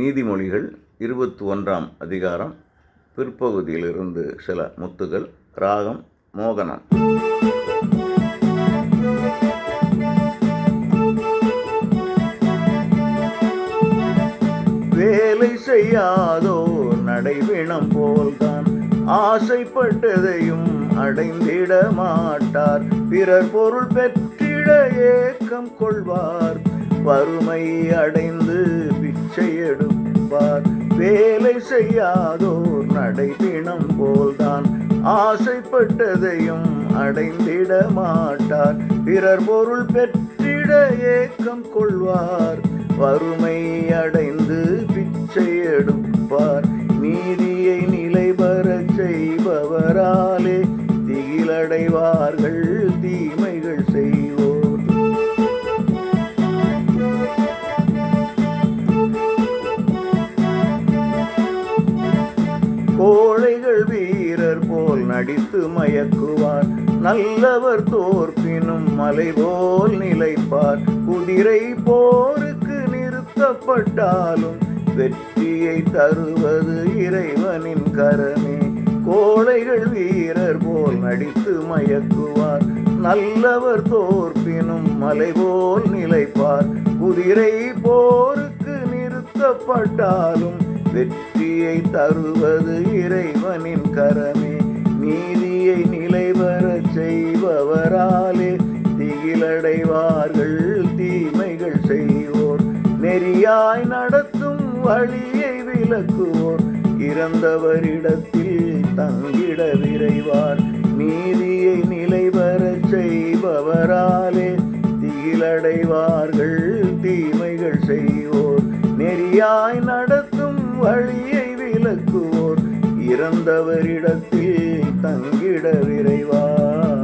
நீதிமொழிகள் 21ஆம் அதிகாரம் பிற்பகுதியிலிருந்து சில முத்துகள். ராகம் மோகனம். வேலை செய்யாதோ நடைவினம் போல்தான் ஆசைப்பட்டதையும் அடைந்திட மாட்டார். பிறர் பொருள் பெற்றிட ஏக்கம் கொள்வார், வறுமை அடைந்து பிச்சை எடுப்பார். வேலை செய்யாதோர் நடைபிணம் போல்தான் ஆசைப்பட்டதையும் அடைந்திட மாட்டார். பிறர் பொருள் பெற்றிட ஏக்கம் கொள்வார், வறுமை அடைந்து பிச்சை எடுப்பார். நீதியை நிலைபெறச் செய்பவராலே திகிலடைவார்கள் தீமைகள் செய்வோர். கோழைகள் வீரர் போல் நடித்து மயக்குவார், நல்லவர் தோற்பினும் மலை போல் நிலைப்பார். குதிரை போருக்கு நிறுத்தப்பட்டாலும் வெற்றியை தருவது இறைவனின் கரமே. கோழைகள் வீரர் போல் நடித்து மயக்குவார், நல்லவர் தோற்பினும் மலை போல் நிலைப்பார். குதிரை போருக்கு நிறுத்தப்பட்டாலும் வெற்றியை தருவது இறைவனின் கரமே. நீதியை நிலைபெறச் செய்பவராலே திகிலடைவார்கள் தீமைகள் செய்வோர். நெறியாய் நடத்தும் வழியை விலக்குவோர் இறந்தவரிடத்தில் தங்கிட விரைவார். நீதியை நிலைபெறச் செய்பவராலே திகிலடைவார்கள் தீமைகள் செய்வோர். நெறியாய் நடத்தும் வழியை விலக்குவோர் இறந்தவரிடத்தில் தங்கிட விரைவார்.